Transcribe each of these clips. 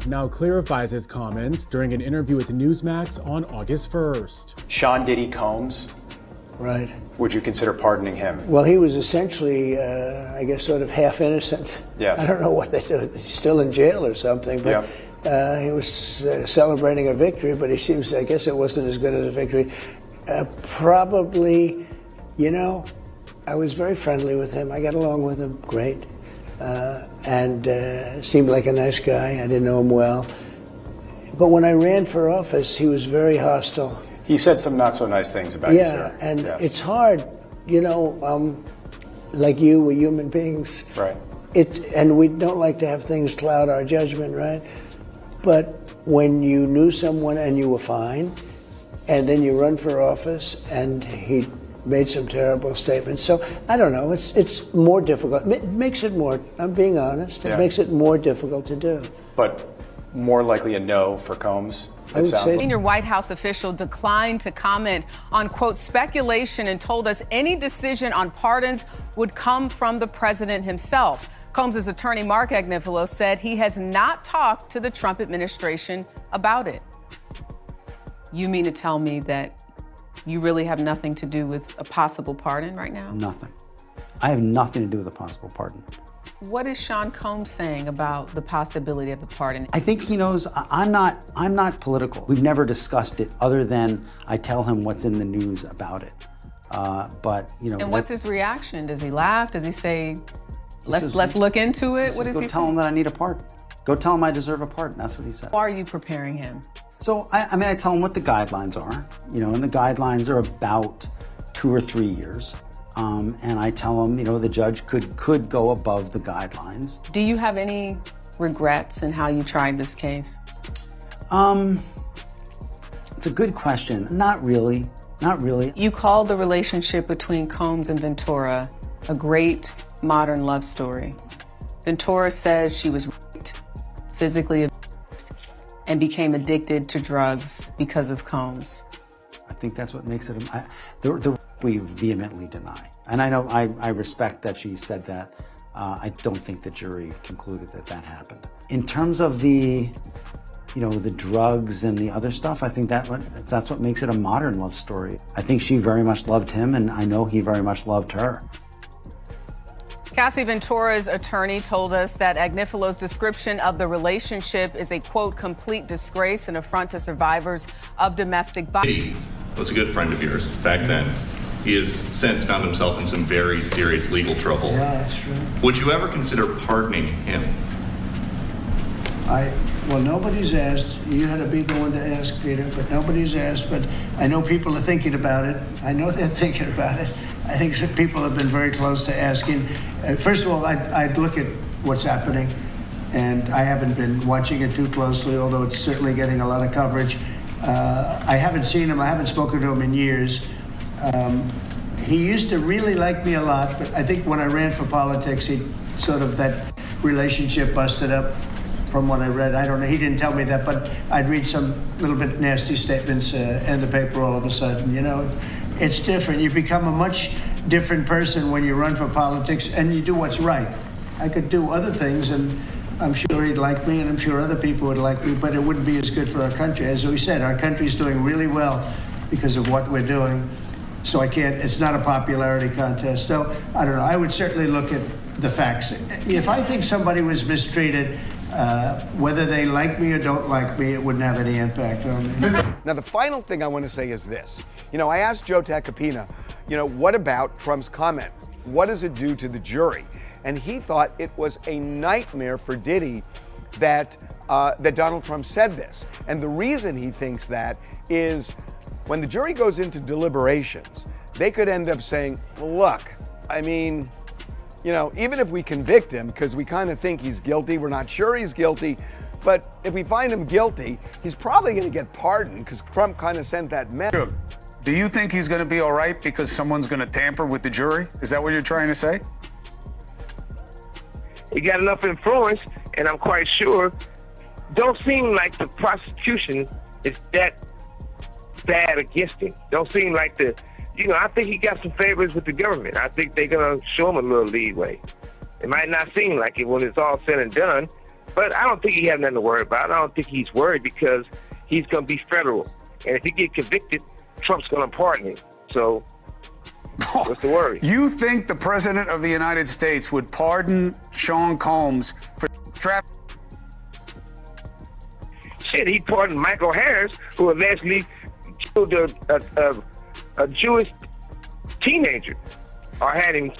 Trump now clarifies his comments during an interview with Newsmax on August 1st. Sean Diddy Combs. Right. Would you consider pardoning him? Well, he was essentially, I guess, sort of half innocent. Yes. I don't know what they do. He's still in jail or something, but he was celebrating a victory, but he seems, I guess it wasn't as good as a victory. Probably, I was very friendly with him. I got along with him great. And seemed like a nice guy. I didn't know him well. But when I ran for office, he was very hostile. He said some not so nice things about you, sir. Yeah, and it's hard, like you, we're human beings. Right. And we don't like to have things cloud our judgment, right? But when you knew someone and you were fine, and then you run for office and he made some terrible statements. So I don't know, it's more difficult. It makes it more, I'm being honest, it makes it more difficult to do. But more likely a no for Combs? A senior White House official declined to comment on, quote, speculation and told us any decision on pardons would come from the president himself. Combs' attorney, Mark Agnifilo, said he has not talked to the Trump administration about it. You mean to tell me that you really have nothing to do with a possible pardon right now? Nothing. I have nothing to do with a possible pardon. What is Sean Combs saying about the possibility of a pardon? I think he knows I'm not political. We've never discussed it other than I tell him what's in the news about it. And what's his reaction? Does he laugh? Does he say, let's look into it? What does he say? Go tell him that I need a pardon. Go tell him I deserve a pardon. That's what he said. How are you preparing him? So, I tell him what the guidelines are, and the guidelines are about 2 or 3 years. And I tell him, the judge could go above the guidelines. Do you have any regrets in how you tried this case? It's a good question. Not really. Not really. You called the relationship between Combs and Ventura a great modern love story. Ventura says she was raped, physically abused, and became addicted to drugs because of Combs. I think that's what makes it, we vehemently deny. And I know, I respect that she said that. I don't think the jury concluded that happened. In terms of the drugs and the other stuff, I think that's what makes it a modern love story. I think she very much loved him, and I know he very much loved her. Cassie Ventura's attorney told us that Agnifilo's description of the relationship is a, quote, complete disgrace and affront to survivors of domestic violence. Diddy was a good friend of yours back then. He has since found himself in some very serious legal trouble. Yeah, that's true. Would you ever consider pardoning him? Well, nobody's asked. You had to be the one to ask, Peter, but nobody's asked. But I know people are thinking about it. I know they're thinking about it. I think some people have been very close to asking. First of all, I'd look at what's happening, and I haven't been watching it too closely, although it's certainly getting a lot of coverage. I haven't seen him. I haven't spoken to him in years. He used to really like me a lot, but I think when I ran for politics, that relationship busted up. From what I read, I don't know, he didn't tell me that, but I'd read some little bit nasty statements in the paper all of a sudden, It's different. You become a much different person when you run for politics and you do what's right. I could do other things, and I'm sure he'd like me, and I'm sure other people would like me, but it wouldn't be as good for our country. As we said, our country's doing really well because of what we're doing. So it's not a popularity contest. So, I don't know, I would certainly look at the facts. If I think somebody was mistreated, whether they like me or don't like me, it wouldn't have any impact on me. Now, the final thing I want to say is this. I asked Joe Tacopina, what about Trump's comment? What does it do to the jury? And he thought it was a nightmare for Diddy that Donald Trump said this. And the reason he thinks that is when the jury goes into deliberations, they could end up saying, well, look, even if we convict him, because we kind of think he's guilty, we're not sure he's guilty, but if we find him guilty, he's probably going to get pardoned because Trump kind of sent that message. Do you think he's going to be all right because someone's going to tamper with the jury? Is that what you're trying to say? He got enough influence, and I'm quite sure, don't seem like the prosecution is that bad against him. Don't seem like I think he got some favors with the government. I think they're going to show him a little leeway. It might not seem like it when it's all said and done, But I don't think he has nothing to worry about. I don't think he's worried because he's going to be federal. And if he get convicted, Trump's going to pardon him. So what's the worry? You think the President of the United States would pardon Sean Combs for trafficking? Shit, he pardoned Michael Harris, who allegedly killed a Jewish teenager or had him.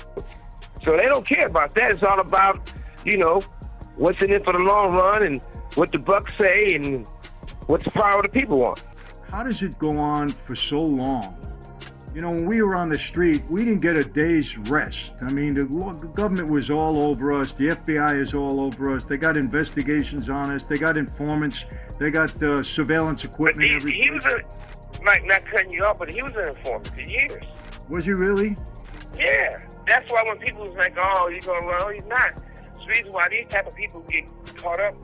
So they don't care about that. It's all about, you know, what's in it for the long run and what the bucks say and what the power of the people want. How does it go on for so long? You know, when we were on the street, we didn't get a day's rest. I mean, the government was all over us. The FBI is all over us. They got investigations on us. They got informants. They got surveillance equipment. But he was like, not cutting you off, but he was an informant for years. Was he really? Yeah. That's why when people was like, oh, you're going to run, he's not. It's the reason why these type of people get caught up.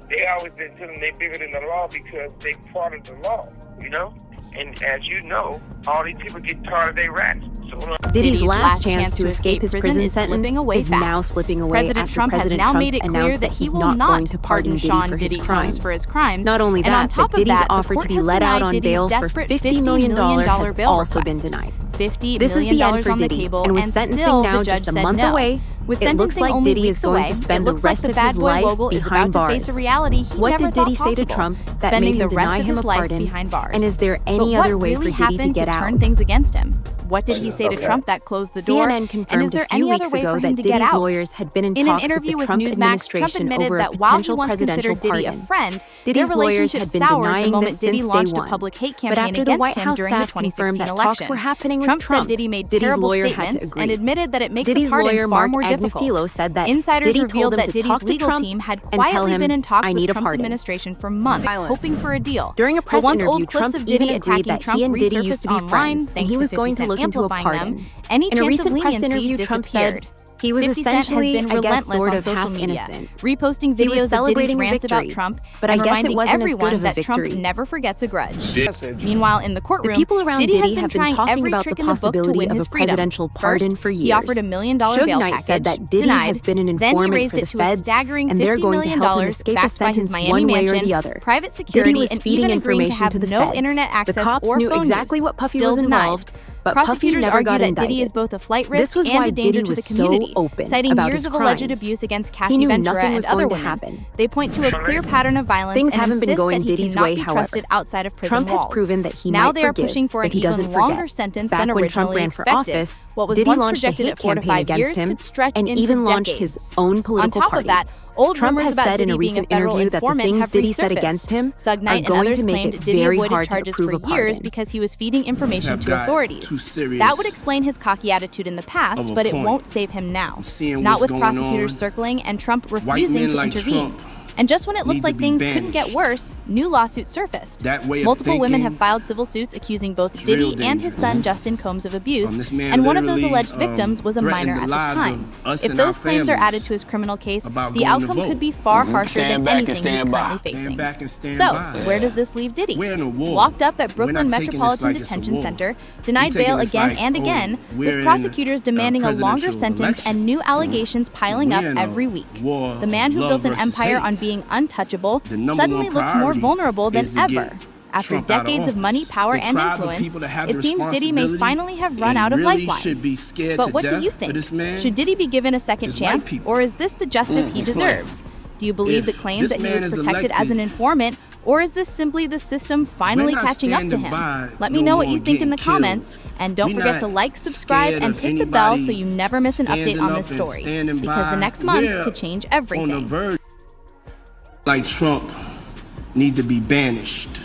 They always been telling them they're bigger than the law because they part of the law, you know? And as you know, all these people get tired of their rats. So, Diddy's last chance to escape his prison sentence is now slipping away. President Trump has now made it clear that he will not pardon Sean Diddy Combs for his crimes. Not only that, but Diddy's offer to be let out on bail for $50 million has also been denied. This is the end for Diddy, and with sentencing now just a month away, it looks like Diddy is going to spend the rest of his life behind bars. What did Diddy say to Trump that made him deny him a pardon? And is there any other way for Diddy to get out? Turn things against him? What did he say to Trump that closed the door? CNN confirmed a few weeks ago that Diddy's lawyers had been in talks with the Trump administration over a potential presidential pardon. Diddy's lawyers had been denying this since day one. But after the White House staff confirmed that talks were happening with Trump, Diddy made Diddy's terrible lawyer had to statements agree. and admitted that it makes Diddy's a pardon lawyer, far Mark more difficult. Agnifilo, said that Insiders Diddy revealed told him that to Diddy's talk to legal Trump team had and tell quietly him, been in talks "I need with a Trump's pardon." administration for months, hoping for a deal. During a press But once interview, old clips Trump of Diddy even agreed attacking that Trump he and Diddy used to be resurfaced online, friends, and thanks he to was 50 going to Cent look into a amplifying pardon. them, any In a chance of recent press leniency interview, Trump disappeared. said he was 50 Cent has essentially, been I guess, relentless sort on of social half media, innocent. reposting He was videos of celebrating Diddy's a rants about victory, Trump but I and guess it reminding wasn't as good everyone of a that Trump victory. never forgets a grudge. Message. Meanwhile, in the courtroom, The people around Diddy has Diddy been have been trying talking every about trick the in the book to possibility win of his a freedom. presidential pardon First, for years. he offered $1 million Suge bail Knight package, said that Diddy denied, has been an then he informant raised for the it to a feds, staggering and they're $50 going to million help him escape a backed by his sentence Miami one way or mansion, the other. private security, Diddy was and feeding even agreeing to information have to the no feds. internet access The cops or knew phone exactly use. what Puffy Still was denied. involved, but Puffy Prosecutors never argue got that indicted. Diddy is both a flight This risk was and why a danger Diddy to the was community, so open citing about years his of alleged crimes. abuse against He Cassie knew Ventura nothing and was other going to women. happen. They point to a clear pattern of violence Things and haven't been insist going that he Diddy's cannot way, be however. trusted outside of prison Trump has walls. proven that he now might they are forgive, pushing for an but he doesn't even longer forget. sentence Back than when Trump originally ran for expected. office, What was Diddy once launched a projected hate at 4 to campaign 5 against years him could stretch and into even launched decades. his own political On top party. of that, old Trump rumors has about said in Diddy a being recent a federal interview that the informant things have Diddy said resurfaced. against him Suge are Knight and going others to make claimed it Diddy very avoided hard to charges prove for a pardon. years because he was feeding information to got authorities. too serious That would explain his cocky attitude in the of past, a but it point. won't save him now. Seeing Not what's with going prosecutors on. circling and Trump White refusing men to like intervene. Trump And just when it looked need like to be things couldn't get banished. worse, new lawsuits surfaced. That way of Multiple women have thinking filed civil suits accusing both is Diddy real and his dangerous. son Justin Combs of abuse, This man and one of those literally, alleged victims was a minor threatened at the the lives time. of us If and those our claims are families added to his criminal case, about the going to outcome vote. could be far harsher Stand than back and anything he's stand by. currently Stand facing. back and stand So, by. where does this leave Diddy? We're in a war. Locked up at We're Brooklyn not taking this Metropolitan like it's a Detention war. Center, denied We're taking bail this again like, and oh, again, we're with in prosecutors a demanding a longer presidential sentence election. and new allegations piling We're up in a every week. war The man of who love built an versus empire hate. on being untouchable The number suddenly one looks more priority vulnerable than is to ever. get After Trump out of decades of money, office. power, The and tribe of influence, people that have it the seems Diddy may responsibility finally have run and out of really lifelines. should be scared But to what do death you for think? this man Should Diddy be given a second is white chance, people. or is this the justice he deserves? Do you believe the If claims this that he man was is protected as elected, an informant, or is this simply the system finally not catching up to standing him? by Let me no know what more you think in the getting comments, and don't We forget to not like, subscribe, scared and of hit the bell so anybody you never miss an update standing on up this and story, standing because by. the next month We're could change on the everything. verge. Like Trump need to be banished.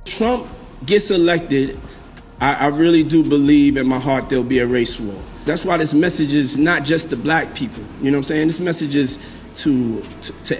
Trump gets elected, I really do believe in my heart there'll be a race war. That's why this message is not just to black people. You know what I'm saying? This message is to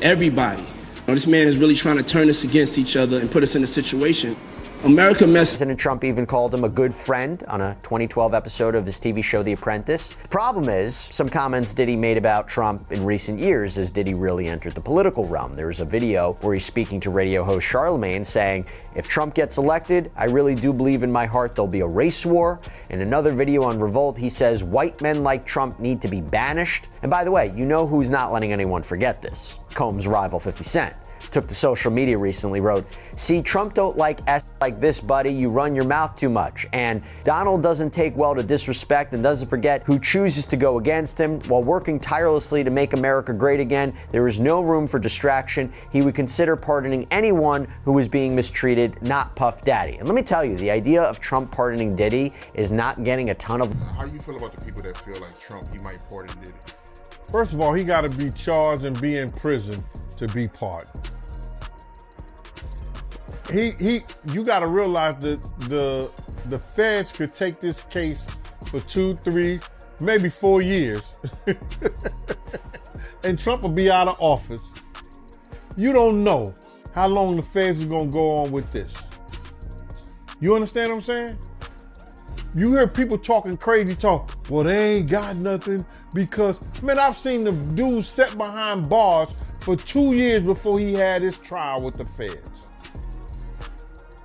everybody. You know, this man is really trying to turn us against each other and put us in a situation America President Trump even called him a good friend on a 2012 episode of his TV show The Apprentice. The problem is, some comments Diddy made about Trump in recent years as Diddy really entered the political realm. There's a video where he's speaking to radio host Charlemagne saying, if Trump gets elected, I really do believe in my heart there'll be a race war. In another video on Revolt, he says white men like Trump need to be banished. And by the way, you know who's not letting anyone forget this? Combs' rival 50 Cent. Took to social media recently, wrote, see, Trump don't like S like this, buddy, you run your mouth too much. And Donald doesn't take well to disrespect and doesn't forget who chooses to go against him. While working tirelessly to make America great again, there is no room for distraction. He would consider pardoning anyone who is being mistreated, not Puff Daddy. And let me tell you, the idea of Trump pardoning Diddy is not getting a ton of... How you feel about the people that feel like Trump, he might pardon Diddy? First of all, he got to be charged and be in prison to be pardoned. You got to realize that the feds could take this case for 2, 3, maybe 4 years, and Trump will be out of office. You don't know how long the feds are gonna go on with this. You understand what I'm saying? You hear people talking crazy talk. Well, they ain't got nothing because, man, I've seen the dude set behind bars for 2 years before he had his trial with the feds.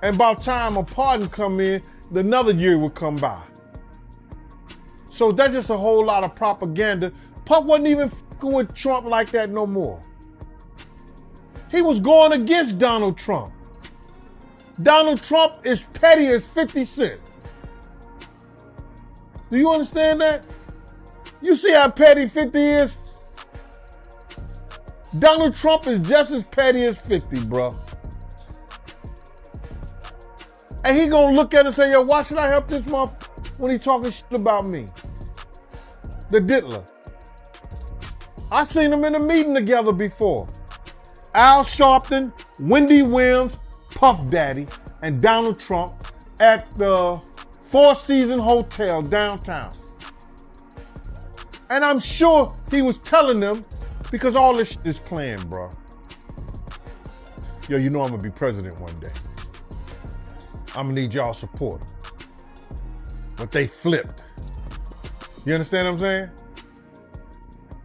And by the time a pardon come in, another year would come by. So that's just a whole lot of propaganda. Puff wasn't even fucking with Trump like that no more. He was going against Donald Trump. Donald Trump is petty as 50 Cent. Do you understand that? You see how petty 50 is? Donald Trump is just as petty as 50, bro. And he gonna look at it and say, yo, why should I help this motherfucker when he talking shit about me? The diddler. I seen them in a meeting together before. Al Sharpton, Wendy Williams, Puff Daddy, and Donald Trump at the Four Seasons Hotel downtown. And I'm sure he was telling them because all this shit is planned, bro. Yo, you know I'm gonna be president one day. I'm gonna need y'all support. But they flipped. You understand what I'm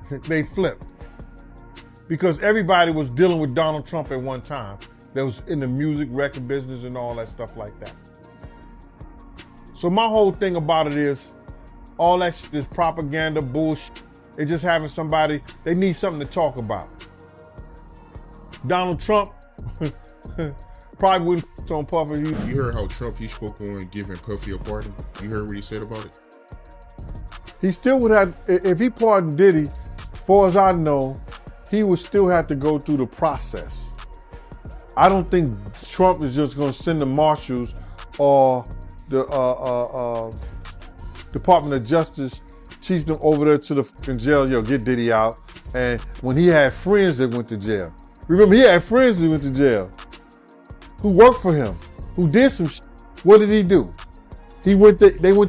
saying? They flipped. Because everybody was dealing with Donald Trump at one time. That was in the music, record business and all that stuff like that. So my whole thing about it is, all that shit is propaganda, bullshit. It's just having somebody, they need something to talk about. Donald Trump, probably wouldn't on Puffy. You heard how Trump, he spoke on giving Puffy a pardon? You heard what he said about it? He still would have, if he pardoned Diddy, as far as I know, he would still have to go through the process. I don't think Trump is just gonna send the marshals or the Department of Justice, teach them over there to the fucking jail, yo, get Diddy out. And when he had friends that went to jail. Remember, he had friends that went to jail. Who worked for him, who did some shit. What did he do? They went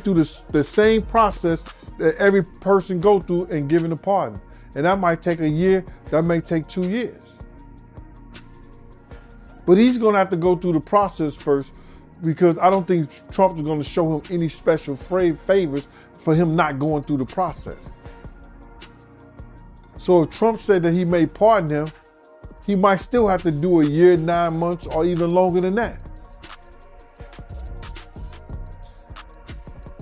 through the same process that every person go through in giving a pardon. And that might take a year, that may take 2 years. But he's gonna have to go through the process first because I don't think Trump is gonna show him any special favors for him not going through the process. So if Trump said that he may pardon him, he might still have to do a year, 9 months, or even longer than that.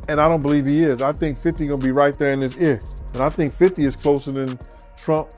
And I don't believe he is. I think 50 gonna be right there in his ear. And I think 50 is closer than Trump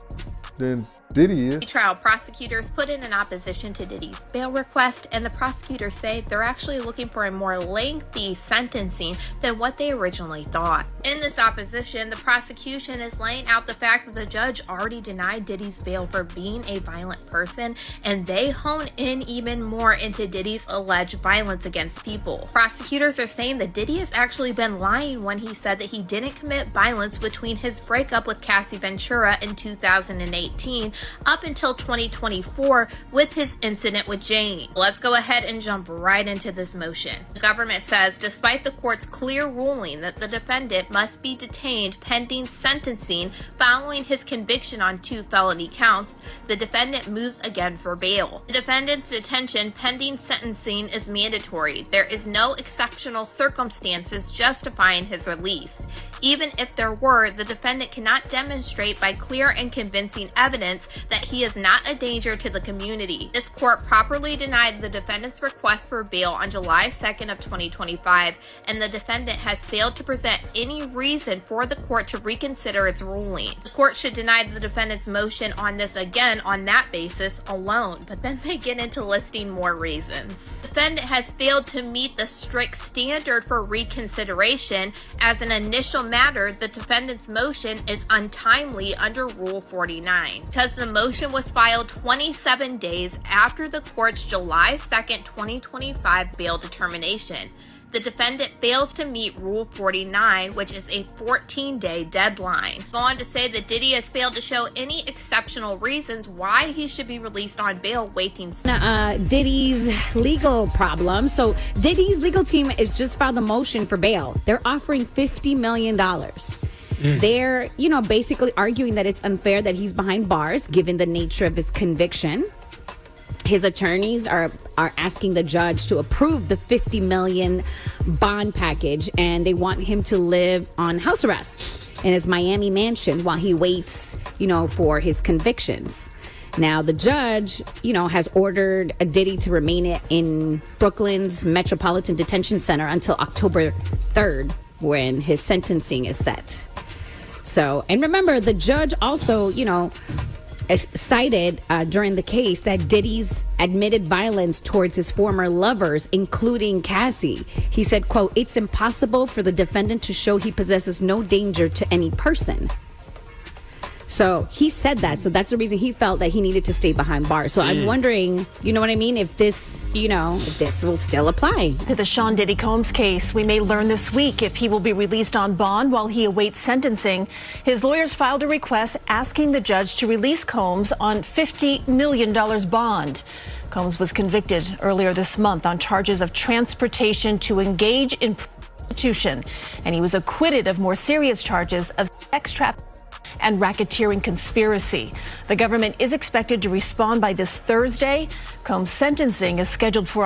than Diddy is. Trial prosecutors put in an opposition to Diddy's bail request, and the prosecutors say they're actually looking for a more lengthy sentencing than what they originally thought. In this opposition, the prosecution is laying out the fact that the judge already denied Diddy's bail for being a violent person, and they hone in even more into Diddy's alleged violence against people. Prosecutors are saying that Diddy has actually been lying when he said that he didn't commit violence between his breakup with Cassie Ventura in 2018 up until 2024 with his incident with Jane. Let's go ahead and jump right into this motion. The government says despite the court's clear ruling that the defendant must be detained pending sentencing following his conviction on 2 felony counts, the defendant moves again for bail. The defendant's detention pending sentencing is mandatory. There is no exceptional circumstances justifying his release. Even if there were, the defendant cannot demonstrate by clear and convincing evidence that he is not a danger to the community. This court properly denied the defendant's request for bail on July 2nd of 2025, and the defendant has failed to present any reason for the court to reconsider its ruling. The court should deny the defendant's motion on this again on that basis alone, but then they get into listing more reasons. The defendant has failed to meet the strict standard for reconsideration. As an initial matter, the defendant's motion is untimely under Rule 49 because the motion was filed 27 days after the court's July 2nd, 2025 bail determination. The defendant fails to meet Rule 49, which is a 14-day deadline. Go on to say that Diddy has failed to show any exceptional reasons why he should be released on bail waiting. Diddy's legal problem. So Diddy's legal team has just filed a motion for bail. They're offering $50 million. They're, basically arguing that it's unfair that he's behind bars given the nature of his conviction. His attorneys are asking the judge to approve the $50 million bond package, and they want him to live on house arrest in his Miami mansion while he waits, for his convictions. Now, the judge, has ordered Diddy to remain in Brooklyn's Metropolitan Detention Center until October 3rd, when his sentencing is set. So, and remember, the judge also, cited during the case that Diddy's admitted violence towards his former lovers, including Cassie. He said, quote, "It's impossible for the defendant to show he possesses no danger to any person." So he said that. So that's the reason he felt that he needed to stay behind bars. So I'm wondering, if this, if this will still apply. To the Sean Diddy Combs case, we may learn this week if he will be released on bond while he awaits sentencing. His lawyers filed a request asking the judge to release Combs on $50 million bond. Combs was convicted earlier this month on charges of transportation to engage in prostitution, and he was acquitted of more serious charges of sex trafficking and racketeering conspiracy. The government is expected to respond by this Thursday. Combs' sentencing is scheduled for